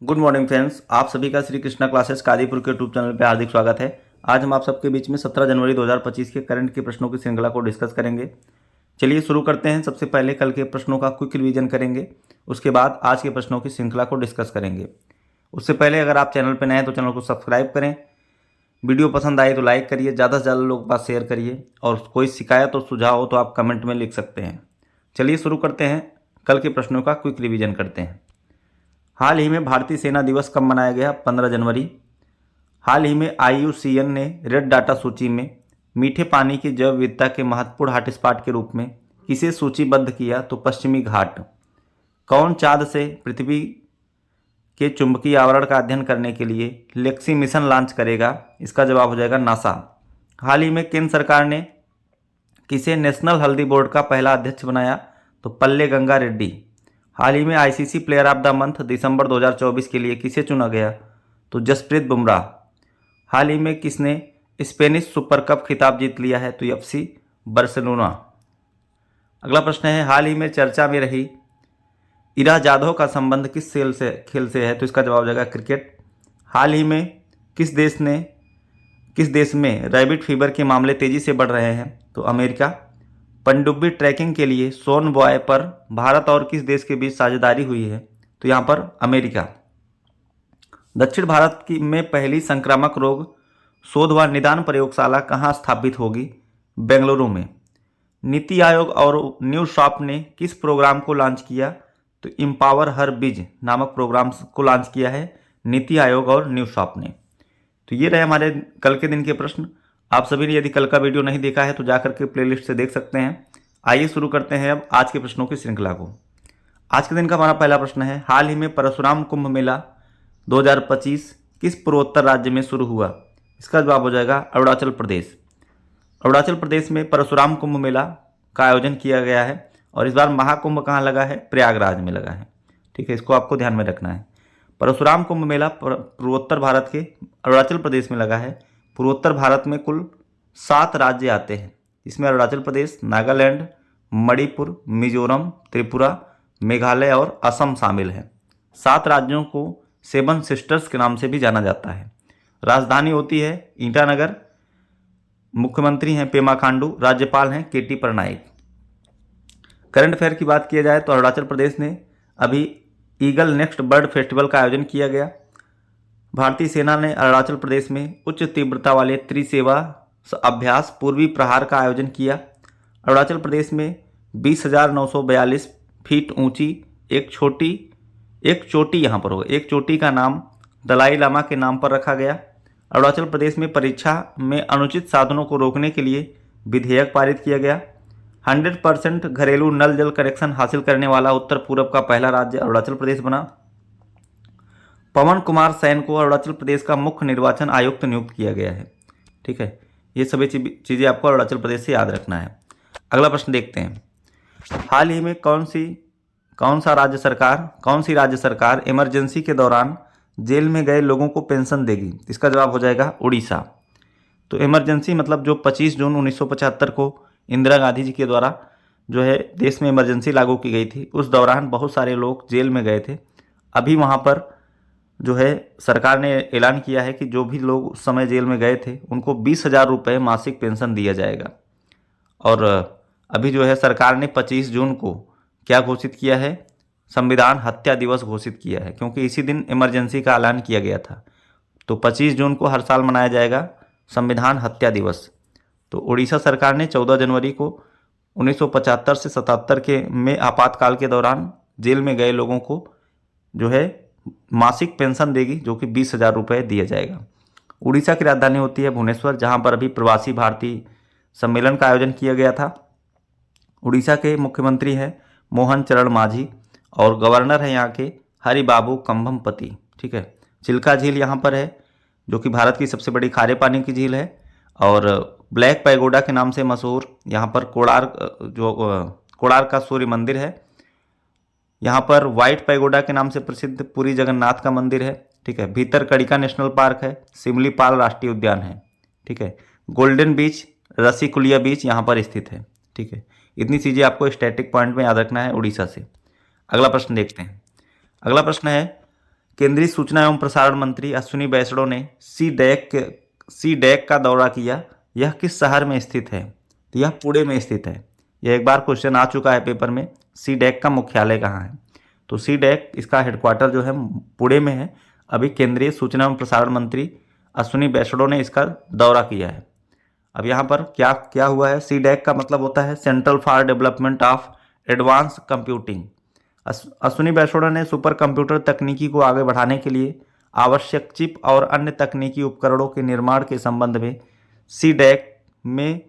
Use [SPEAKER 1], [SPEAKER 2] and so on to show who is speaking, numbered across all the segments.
[SPEAKER 1] Good morning friends, आप सभी का श्री कृष्णा क्लासेस कादीपुर के यूट्यूब चैनल पर हार्दिक स्वागत है। आज हम आप सबके बीच में 17 जनवरी 2025 के करंट के प्रश्नों की श्रृंखला को डिस्कस करेंगे। चलिए शुरू करते हैं। सबसे पहले कल के प्रश्नों का क्विक रिवीजन करेंगे, उसके बाद आज के प्रश्नों की श्रृंखला को डिस्कस करेंगे। उससे पहले अगर आप चैनल पर नए हैं तो चैनल को सब्सक्राइब करें, वीडियो पसंद आए तो लाइक करिए, ज़्यादा से ज़्यादा लोगों के पास शेयर करिए, और कोई शिकायत और सुझाव हो तो आप कमेंट में लिख सकते हैं। चलिए शुरू करते हैं, कल के प्रश्नों का क्विक रिवीजन करते हैं। हाल ही में भारतीय सेना दिवस कब मनाया गया? 15 जनवरी। हाल ही में IUCN ने रेड डाटा सूची में मीठे पानी की जैव विविधता के महत्वपूर्ण हॉटस्पॉट के रूप में किसे सूचीबद्ध किया? तो पश्चिमी घाट। कौन चांद से पृथ्वी के चुंबकीय आवरण का अध्ययन करने के लिए लेक्सी मिशन लॉन्च करेगा? इसका जवाब हो जाएगा नासा। हाल ही में केंद्र सरकार ने किसे नेशनल हल्दी बोर्ड का पहला अध्यक्ष बनाया? तो पल्ले गंगा रेड्डी। हाल ही में ICC player of the month दिसंबर 2024 के लिए किसे चुना गया? तो जसप्रीत बुमराह। हाल ही में किसने स्पेनिश सुपर कप खिताब जीत लिया है? तो FC बार्सिलोना। अगला प्रश्न है, हाल ही में चर्चा में रही इरा जाधव का संबंध किस खेल से है? तो इसका जवाब हो जाएगा क्रिकेट। हाल ही में किस देश में रैबिट फीवर के मामले तेजी से बढ़ रहे हैं? तो अमेरिका। पनडुब्बी ट्रैकिंग के लिए सोन बॉय पर भारत और किस देश के बीच साझेदारी हुई है? तो यहाँ पर अमेरिका। दक्षिण भारत में पहली संक्रामक रोग शोध व निदान प्रयोगशाला कहाँ स्थापित होगी? बेंगलुरु में। नीति आयोग और न्यूशॉप ने किस प्रोग्राम को लॉन्च किया? तो एम्पावर हर बिज नामक प्रोग्राम को लॉन्च किया है नीति आयोग और न्यूशॉप ने। तो ये रहे हमारे कल के दिन के प्रश्न। आप सभी ने यदि कल का वीडियो नहीं देखा है तो जाकर के प्लेलिस्ट से देख सकते हैं। आइए शुरू करते हैं अब आज के प्रश्नों की श्रृंखला को। आज के दिन का हमारा पहला प्रश्न है, हाल ही में परशुराम कुंभ मेला 2025 किस पूर्वोत्तर राज्य में शुरू हुआ? इसका जवाब हो जाएगा अरुणाचल प्रदेश। अरुणाचल प्रदेश में परशुराम कुंभ मेला का आयोजन किया गया है और इस बार महाकुंभ कहाँ लगा है? प्रयागराज में लगा है। ठीक है, इसको आपको ध्यान में रखना है। परशुराम कुंभ मेला पूर्वोत्तर भारत के अरुणाचल प्रदेश में लगा है। पूर्वोत्तर भारत में कुल 7 राज्य आते हैं, इसमें अरुणाचल प्रदेश, नागालैंड, मणिपुर, मिजोरम, त्रिपुरा, मेघालय और असम शामिल हैं। 7 राज्यों को 7 सिस्टर्स के नाम से भी जाना जाता है। राजधानी होती है ईटानगर, मुख्यमंत्री हैं पेमा खांडू, राज्यपाल हैं KT पटनायक। करंट अफेयर की बात किया जाए तो अरुणाचल प्रदेश ने अभी ईगल नेक्स्ट बर्ड फेस्टिवल का आयोजन किया गया। भारतीय सेना ने अरुणाचल प्रदेश में उच्च तीव्रता वाले त्रिसेवा अभ्यास पूर्वी प्रहार का आयोजन किया। अरुणाचल प्रदेश में 20,942 फीट ऊंची एक चोटी यहाँ पर होगा। एक चोटी का नाम दलाई लामा के नाम पर रखा गया। अरुणाचल प्रदेश में परीक्षा में अनुचित साधनों को रोकने के लिए विधेयक पारित किया गया। 100% घरेलू नल जल कनेक्शन हासिल करने वाला उत्तर पूर्व का पहला राज्य अरुणाचल प्रदेश बना। पवन कुमार सैन को अरुणाचल प्रदेश का मुख्य निर्वाचन आयुक्त नियुक्त किया गया है। ठीक है, ये सभी चीज़ें आपको अरुणाचल प्रदेश से याद रखना है। अगला प्रश्न देखते हैं, हाल ही में कौन सी राज्य सरकार इमरजेंसी के दौरान जेल में गए लोगों को पेंशन देगी? इसका जवाब हो जाएगा उड़ीसा। तो इमरजेंसी मतलब जो 25 जून 1975 को इंदिरा गांधी जी के द्वारा जो है देश में इमरजेंसी लागू की गई थी, उस दौरान बहुत सारे लोग जेल में गए थे। अभी वहाँ पर जो है सरकार ने ऐलान किया है कि जो भी लोग उस समय जेल में गए थे उनको 20,000 रुपये मासिक पेंशन दिया जाएगा। और अभी जो है सरकार ने 25 जून को क्या घोषित किया है? संविधान हत्या दिवस घोषित किया है, क्योंकि इसी दिन इमरजेंसी का ऐलान किया गया था। तो 25 जून को हर साल मनाया जाएगा संविधान हत्या दिवस। तो उड़ीसा सरकार ने 14 जनवरी को 1975 से 77 के में आपातकाल के दौरान जेल में गए लोगों को जो है मासिक पेंशन देगी, जो कि 20,000 रुपये दिया जाएगा। उड़ीसा की राजधानी होती है भुवनेश्वर, जहां पर अभी प्रवासी भारतीय सम्मेलन का आयोजन किया गया था। उड़ीसा के मुख्यमंत्री हैं मोहन चरण मांझी और गवर्नर हैं यहाँ के हरिबाबू कंभमपति। ठीक है, चिल्का झील यहाँ पर है, जो कि भारत की सबसे बड़ी खारे पानी की झील है। और ब्लैक पैगोडा के नाम से मशहूर यहाँ पर कोणार्क का सूर्य मंदिर है। यहाँ पर व्हाइट पैगोडा के नाम से प्रसिद्ध पुरी जगन्नाथ का मंदिर है। ठीक है, भीतरकनिका नेशनल पार्क है, सिमलीपाल राष्ट्रीय उद्यान है। ठीक है, गोल्डन बीच, रसिकुलिया बीच यहाँ पर स्थित है। ठीक है, इतनी चीज़ें आपको स्टैटिक पॉइंट में याद रखना है उड़ीसा से। अगला प्रश्न देखते हैं। अगला प्रश्न है, केंद्रीय सूचना एवं प्रसारण मंत्री अश्विनी वैष्णव ने सी डैक का दौरा किया, यह किस शहर में स्थित है? तो यह पुणे में स्थित है। यह एक बार क्वेश्चन आ चुका है पेपर में, सी डैक का मुख्यालय कहाँ है? तो सी डैक इसका हेडक्वार्टर जो है पुणे में है। अभी केंद्रीय सूचना एवं प्रसारण मंत्री अश्विनी वैष्णव ने इसका दौरा किया है। अब यहाँ पर क्या क्या हुआ है? सी डैक का मतलब होता है central for development of advance computing. Ashwini Vaishnaw ने सुपर कंप्यूटर तकनीकी को आगे बढ़ाने के लिए आवश्यक चिप और अन्य तकनीकी उपकरणों के निर्माण के संबंध में सी डैक में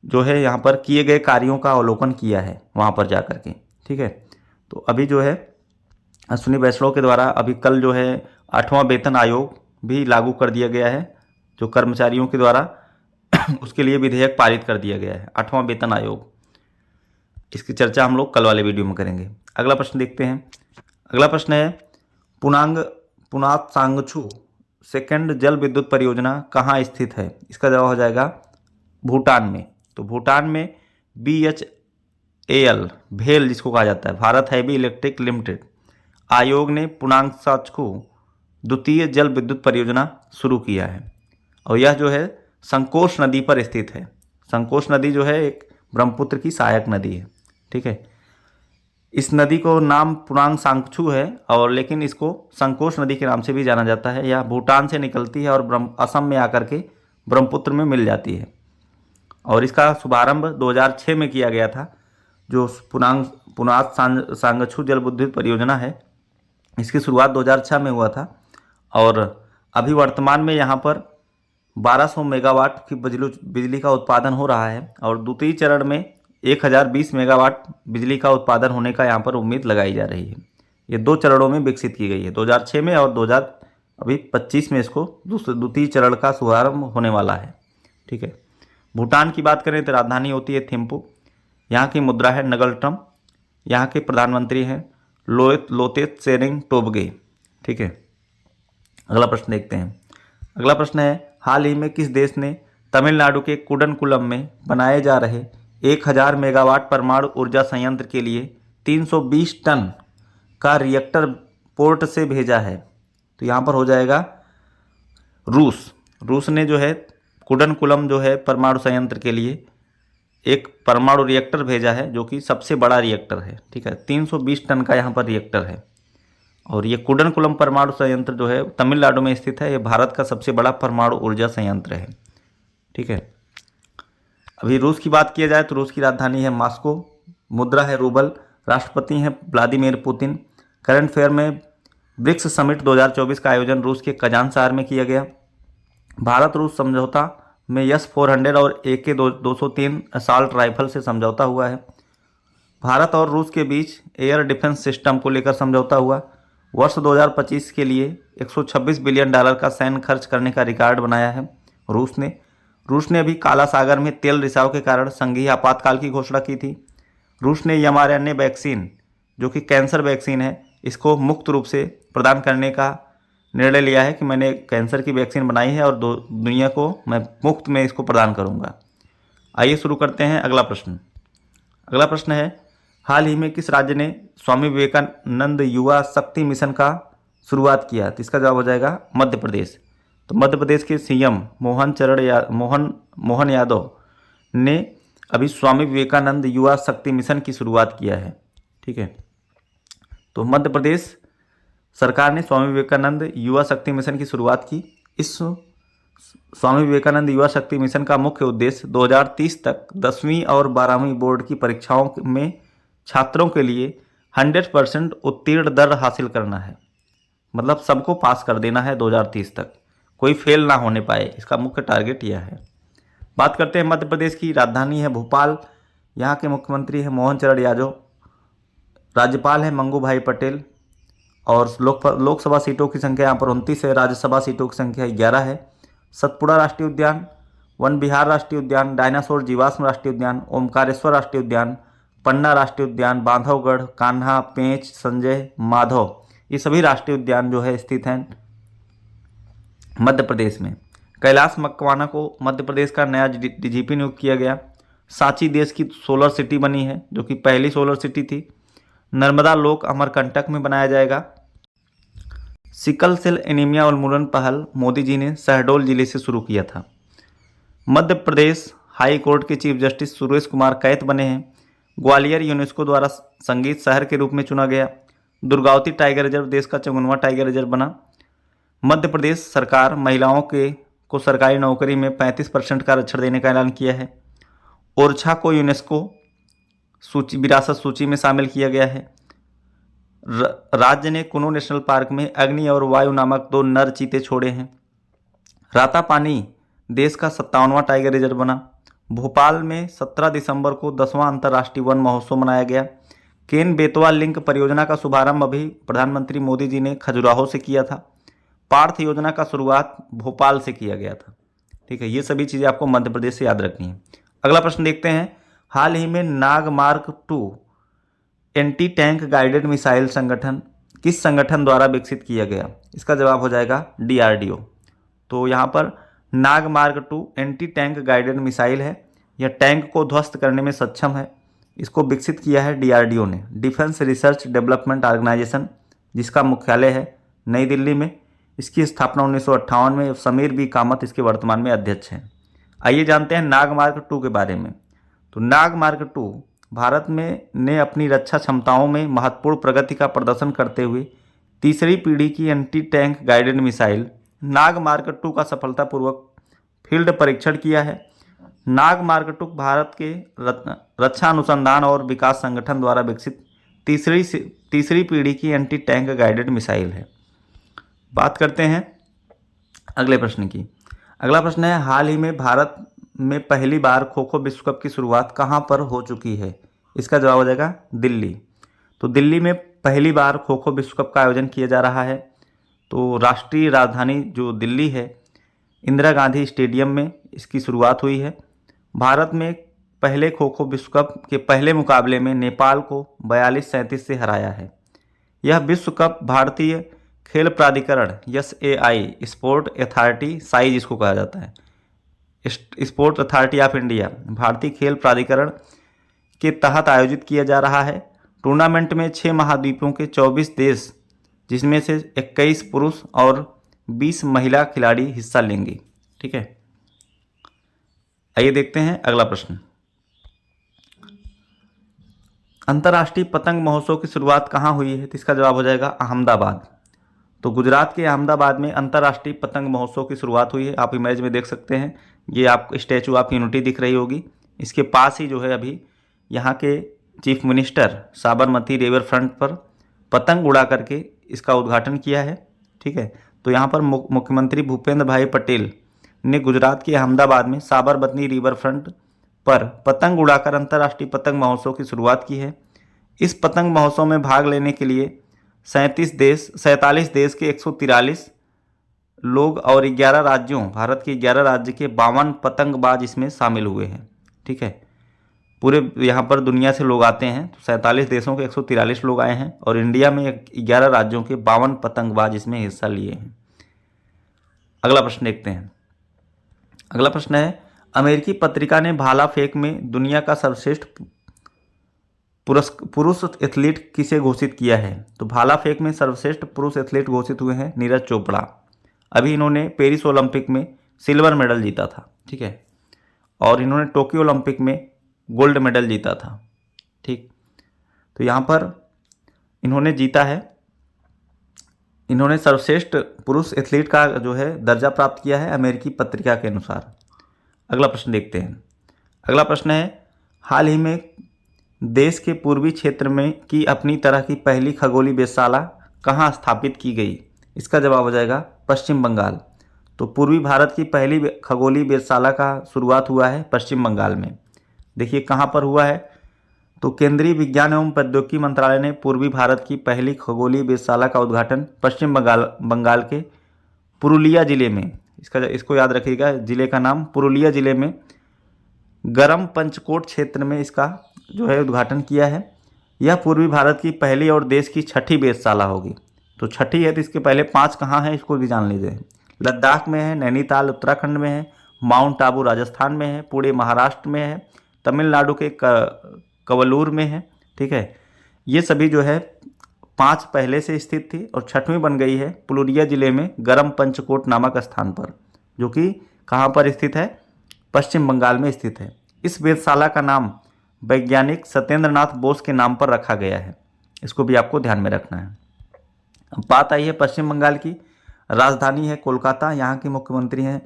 [SPEAKER 1] जो है यहाँ पर किए गए कार्यों का अवलोकन किया है वहाँ पर जा कर के। ठीक है, तो अभी जो है अश्विनी वैष्णव के द्वारा अभी कल जो है 8वां वेतन आयोग भी लागू कर दिया गया है, जो कर्मचारियों के द्वारा उसके लिए विधेयक पारित कर दिया गया है, 8वां वेतन आयोग। इसकी चर्चा हम लोग कल वाले वीडियो में करेंगे। अगला प्रश्न देखते हैं। अगला प्रश्न है पुनात सांगछू सेकेंड जल विद्युत परियोजना कहाँ स्थित है? इसका जवाब हो जाएगा भूटान में। तो भूटान में BHAL भेल जिसको कहा जाता है, भारत हैवी इलेक्ट्रिक लिमिटेड आयोग ने पुनांग सांगछू द्वितीय जल विद्युत परियोजना शुरू किया है और यह जो है संकोश नदी पर स्थित है। संकोश नदी जो है एक ब्रह्मपुत्र की सहायक नदी है। ठीक है, इस नदी को नाम पुनांग सांगछू है और लेकिन इसको संकोश नदी के नाम से भी जाना जाता है। यह भूटान से निकलती है और असम में आकर के ब्रह्मपुत्र में मिल जाती है और इसका शुभारंभ 2006 में किया गया था। जो पुनात सांगछू जल विद्युत परियोजना है, इसकी शुरुआत 2006 में हुआ था और अभी वर्तमान में यहाँ पर 1200 मेगावाट की बिजली का उत्पादन हो रहा है और द्वितीय चरण में 1020 मेगावाट बिजली का उत्पादन होने का यहाँ पर उम्मीद लगाई जा रही है। ये 2 चरणों में विकसित की गई है, 2006 में और 2025 में इसको द्वितीय चरण का शुभारंभ होने वाला है। ठीक है, भूटान की बात करें तो राजधानी होती है थिम्पू, यहाँ की मुद्रा है नगलट्रम, यहाँ के प्रधानमंत्री हैं लोते त्शेरिंग टोब्गे। ठीक है, अगला प्रश्न देखते हैं। अगला प्रश्न है हाल ही में किस देश ने तमिलनाडु के कुडनकुलम में बनाए जा रहे 1000 मेगावाट परमाणु ऊर्जा संयंत्र के लिए 320 टन का रिएक्टर पोर्ट से भेजा है? तो यहाँ पर हो जाएगा रूस ने जो है कुडनकुलम जो है परमाणु संयंत्र के लिए एक परमाणु रिएक्टर भेजा है, जो कि सबसे बड़ा रिएक्टर है। ठीक है, 320 टन का यहाँ पर रिएक्टर है और ये कुडनकुलम परमाणु संयंत्र जो है तमिलनाडु में स्थित है। ये भारत का सबसे बड़ा परमाणु ऊर्जा संयंत्र है। ठीक है, अभी रूस की बात किया जाए तो रूस की राजधानी है मॉस्को, मुद्रा है रूबल, राष्ट्रपति हैं व्लादिमीर पुतिन। करंट फेयर में ब्रिक्स समिट 2024 का आयोजन रूस के कजान शहर में किया गया। भारत रूस समझौता में S-400 और AK-203 असॉल्ट राइफल से समझौता हुआ है। भारत और रूस के बीच एयर डिफेंस सिस्टम को लेकर समझौता हुआ। वर्ष 2025 के लिए $126 बिलियन का सैन्य खर्च करने का रिकॉर्ड बनाया है रूस ने अभी काला सागर में तेल रिसाव के कारण संघीय आपातकाल की घोषणा की थी। रूस ने mRNA वैक्सीन जो कि कैंसर वैक्सीन है, इसको मुक्त रूप से प्रदान करने का निर्णय लिया है कि मैंने कैंसर की वैक्सीन बनाई है और दुनिया को मैं मुफ्त में इसको प्रदान करूंगा। आइए शुरू करते हैं अगला प्रश्न। अगला प्रश्न है हाल ही में किस राज्य ने स्वामी विवेकानंद युवा शक्ति मिशन का शुरुआत किया? तो इसका जवाब हो जाएगा मध्य प्रदेश। तो मध्य प्रदेश के CM मोहन यादव ने अभी स्वामी विवेकानंद युवा शक्ति मिशन की शुरुआत किया है। ठीक है, तो मध्य प्रदेश सरकार ने स्वामी विवेकानंद युवा शक्ति मिशन की शुरुआत की। इस स्वामी विवेकानंद युवा शक्ति मिशन का मुख्य उद्देश्य 2030 तक 10वीं और 12वीं बोर्ड की परीक्षाओं में छात्रों के लिए 100% उत्तीर्ण दर हासिल करना है। मतलब सबको पास कर देना है 2030 तक, कोई फेल ना होने पाए, इसका मुख्य टारगेट यह है। बात करते हैं मध्य प्रदेश की राजधानी है भोपाल, यहाँ के मुख्यमंत्री हैं मोहन चरण यादव, राज्यपाल हैं मंगू भाई पटेल और लोकसभा सीटों की संख्या यहाँ पर 29 है, राज्यसभा सीटों की संख्या 11 है। सतपुड़ा राष्ट्रीय उद्यान, वन विहार राष्ट्रीय उद्यान, डायनासोर जीवाश्म राष्ट्रीय उद्यान, ओमकारेश्वर राष्ट्रीय उद्यान, पन्ना राष्ट्रीय उद्यान, बांधवगढ़, कान्हा, पेंच, संजय, माधव, ये सभी राष्ट्रीय उद्यान जो है स्थित हैं मध्य प्रदेश में। कैलाश मकवाना को मध्य प्रदेश का नया DGP नियुक्त किया गया। सांची देश की सोलर सिटी बनी है, जो कि पहली सोलर सिटी थी। नर्मदा लोक अमरकंटक में बनाया जाएगा। सिकल सेल एनीमिया उन्मूलन पहल मोदी जी ने शहडोल जिले से शुरू किया था। मध्य प्रदेश हाई कोर्ट के चीफ जस्टिस सुरेश कुमार कैत बने हैं। ग्वालियर यूनेस्को द्वारा संगीत शहर के रूप में चुना गया। दुर्गावती टाइगर रिजर्व देश का 54वां टाइगर रिजर्व बना। मध्य प्रदेश सरकार महिलाओं को सरकारी नौकरी में 35% का आरक्षण देने का ऐलान किया है। ओरछा को यूनेस्को विरासत सूची में शामिल किया गया है। राज्य ने कुनो नेशनल पार्क में अग्नि और वायु नामक 2 नर चीते छोड़े हैं। रातापानी देश का 57वां टाइगर रिजर्व बना। भोपाल में 17 दिसंबर को 10वां अंतर्राष्ट्रीय वन महोत्सव मनाया गया। केन बेतवा लिंक परियोजना का शुभारंभ अभी प्रधानमंत्री मोदी जी ने खजुराहो से किया था। पार्थ योजना का शुरुआत भोपाल से किया गया था। ठीक है, ये सभी चीज़ें आपको मध्य प्रदेश से याद रखनी है। अगला प्रश्न देखते हैं। हाल ही में नागमार्क 2 एंटी टैंक गाइडेड मिसाइल संगठन किस संगठन द्वारा विकसित किया गया? इसका जवाब हो जाएगा DRDO। तो यहाँ पर नागमार्क 2 एंटी टैंक गाइडेड मिसाइल है। यह टैंक को ध्वस्त करने में सक्षम है। इसको विकसित किया है DRDO ने, डिफेंस रिसर्च डेवलपमेंट ऑर्गेनाइजेशन, जिसका मुख्यालय है नई दिल्ली में। इसकी स्थापना 1958 में। समीर बी कामत इसके वर्तमान में अध्यक्ष हैं। आइए जानते हैं नागमार्क 2 के बारे में। तो नागमार्क 2 भारत में ने अपनी रक्षा क्षमताओं में महत्वपूर्ण प्रगति का प्रदर्शन करते हुए तीसरी पीढ़ी की एंटी टैंक गाइडेड मिसाइल नागमार्क 2 का सफलतापूर्वक फील्ड परीक्षण किया है। नागमार्क 2 भारत के रक्षा अनुसंधान और विकास संगठन द्वारा विकसित तीसरी पीढ़ी की एंटी टैंक गाइडेड मिसाइल है। बात करते हैं अगले प्रश्न की। अगला प्रश्न है, हाल ही में भारत में पहली बार खो खो विश्व कप की शुरुआत कहाँ पर हो चुकी है? इसका जवाब हो जाएगा दिल्ली। तो दिल्ली में पहली बार खो खो विश्व कप का आयोजन किया जा रहा है। तो राष्ट्रीय राजधानी जो दिल्ली है, इंदिरा गांधी स्टेडियम में इसकी शुरुआत हुई है। भारत में पहले खो खो विश्व कप के पहले मुकाबले में नेपाल को 42-37 से हराया है। यह विश्व कप भारतीय खेल प्राधिकरण SAI स्पोर्ट अथॉरिटी साइज इसको कहा जाता है, स्पोर्ट अथॉरिटी ऑफ इंडिया, भारतीय खेल प्राधिकरण के तहत आयोजित किया जा रहा है। टूर्नामेंट में 6 महाद्वीपों के 24 देश, जिसमें से 21 पुरुष और 20 महिला खिलाड़ी हिस्सा लेंगे। ठीक है, आइए देखते हैं अगला प्रश्न। अंतर्राष्ट्रीय पतंग महोत्सव की शुरुआत कहाँ हुई है? तो इसका जवाब हो जाएगा अहमदाबाद। तो गुजरात के अहमदाबाद में अंतर्राष्ट्रीय पतंग महोत्सव की शुरुआत हुई है। आप इमेज में देख सकते हैं, ये आपको स्टैचू ऑफ यूनिटी दिख रही होगी। इसके पास ही जो है अभी यहाँ के chief minister Sabarmati river front पर पतंग उड़ा करके इसका उद्घाटन किया है। ठीक है, तो यहाँ पर मुख्यमंत्री भूपेंद्र भाई पटेल ने गुजरात के अहमदाबाद में साबरमती रिवर फ्रंट पर पतंग उड़ाकर अंतर्राष्ट्रीय पतंग महोत्सव की शुरुआत की है। इस पतंग महोत्सव में भाग लेने के लिए 47 देश के 143 लोग और 11 राज्यों, भारत के 11 राज्य के 52 पतंगबाज इसमें शामिल हुए हैं। ठीक है, पूरे यहाँ पर दुनिया से लोग आते हैं। तो 47 देशों के 143 लोग आए हैं और इंडिया में 11 राज्यों के 52 पतंगबाज इसमें हिस्सा लिए हैं। अगला प्रश्न देखते हैं। अगला प्रश्न है, अमेरिकी पत्रिका ने भाला फेंक में दुनिया का सर्वश्रेष्ठ पुरुष एथलीट किसे घोषित किया है? तो भाला फेंक में सर्वश्रेष्ठ पुरुष एथलीट घोषित हुए हैं नीरज चोपड़ा। अभी इन्होंने पेरिस ओलंपिक में सिल्वर मेडल जीता था। ठीक है, और इन्होंने टोक्यो ओलंपिक में गोल्ड मेडल जीता था। ठीक, तो यहाँ पर इन्होंने जीता है। इन्होंने सर्वश्रेष्ठ पुरुष एथलीट का जो है दर्जा प्राप्त किया है अमेरिकी पत्रिका के अनुसार। अगला प्रश्न देखते हैं। अगला प्रश्न है, हाल ही में देश के पूर्वी क्षेत्र में की अपनी तरह की पहली खगोलीय वेधशाला कहाँ स्थापित की गई? इसका जवाब हो जाएगा पश्चिम बंगाल। तो पूर्वी भारत की पहली खगोलीय वेधशाला का शुरुआत हुआ है पश्चिम बंगाल में। देखिए कहाँ पर हुआ है, तो केंद्रीय विज्ञान एवं प्रौद्योगिकी मंत्रालय ने पूर्वी भारत की पहली खगोलीय वेधशाला का उद्घाटन पश्चिम बंगाल के पुरुलिया जिले में, इसको याद रखिएगा, जिले का नाम पुरुलिया जिले में गरम पंचकोट क्षेत्र में इसका जो है उद्घाटन किया है। यह पूर्वी भारत की पहली और देश की 6ठी वेधशाला होगी। तो 6ठी है, तो इसके पहले 5 कहाँ हैं इसको भी जान लीजिए। लद्दाख में है, नैनीताल उत्तराखंड में है, माउंट आबू राजस्थान में है, पुणे महाराष्ट्र में है, तमिलनाडु के कवलूर में है। ठीक है, ये सभी जो है 5 पहले से स्थित थी और 6वीं बन गई है पुरुलिया जिले में गरम पंचकोट नामक स्थान पर, जो कि कहाँ पर स्थित है, पश्चिम बंगाल में स्थित है। इस वेधशाला का नाम वैज्ञानिक सत्येंद्र नाथ बोस के नाम पर रखा गया है, इसको भी आपको ध्यान में रखना है। अब बात आई है पश्चिम बंगाल की। राजधानी है कोलकाता, यहाँ की मुख्यमंत्री हैं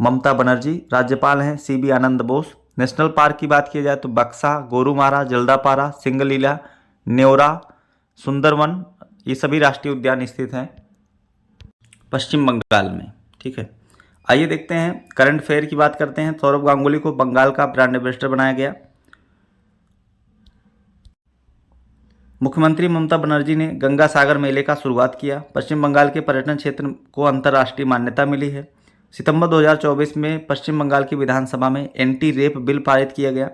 [SPEAKER 1] ममता बनर्जी, राज्यपाल हैं CB आनंद बोस। नेशनल पार्क की बात की जाए तो बक्सा, गोरुमारा, जल्दापारा, सिंगलीला, नेवरा, सुंदरवन, ये सभी राष्ट्रीय उद्यान स्थित हैं पश्चिम बंगाल में। ठीक है, आइए देखते हैं करंट अफेयर की बात करते हैं। सौरभ गांगुली को बंगाल का ब्रांड एम्बेसडर बनाया गया। मुख्यमंत्री ममता बनर्जी ने गंगा सागर मेले का शुरुआत किया। पश्चिम बंगाल के पर्यटन क्षेत्र को अंतर्राष्ट्रीय मान्यता मिली है। सितंबर 2024 में पश्चिम बंगाल की विधानसभा में एंटी रेप बिल पारित किया गया।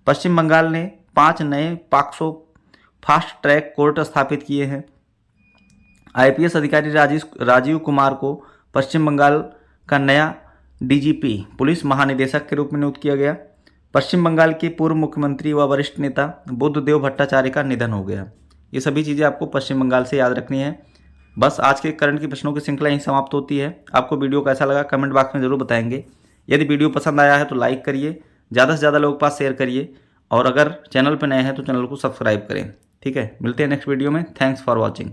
[SPEAKER 1] पश्चिम बंगाल ने 5 नए पॉक्सो फास्ट ट्रैक कोर्ट स्थापित किए हैं। IPS अधिकारी राजीव कुमार को पश्चिम बंगाल का नया DGP पुलिस महानिदेशक के रूप में नियुक्त किया गया। पश्चिम बंगाल के पूर्व मुख्यमंत्री व वरिष्ठ नेता बुद्धदेव भट्टाचार्य का निधन हो गया। ये सभी चीज़ें आपको पश्चिम बंगाल से याद रखनी है। बस आज के करंट की प्रश्नों की श्रृंखला यहीं समाप्त होती है। आपको वीडियो कैसा लगा कमेंट बॉक्स में ज़रूर बताएंगे। यदि वीडियो पसंद आया है तो लाइक करिए, ज़्यादा से ज़्यादा लोगों के पास शेयर करिए, और अगर चैनल पर नए हैं तो चैनल को सब्सक्राइब करें। ठीक है, मिलते हैं नेक्स्ट वीडियो में। Thanks for watching.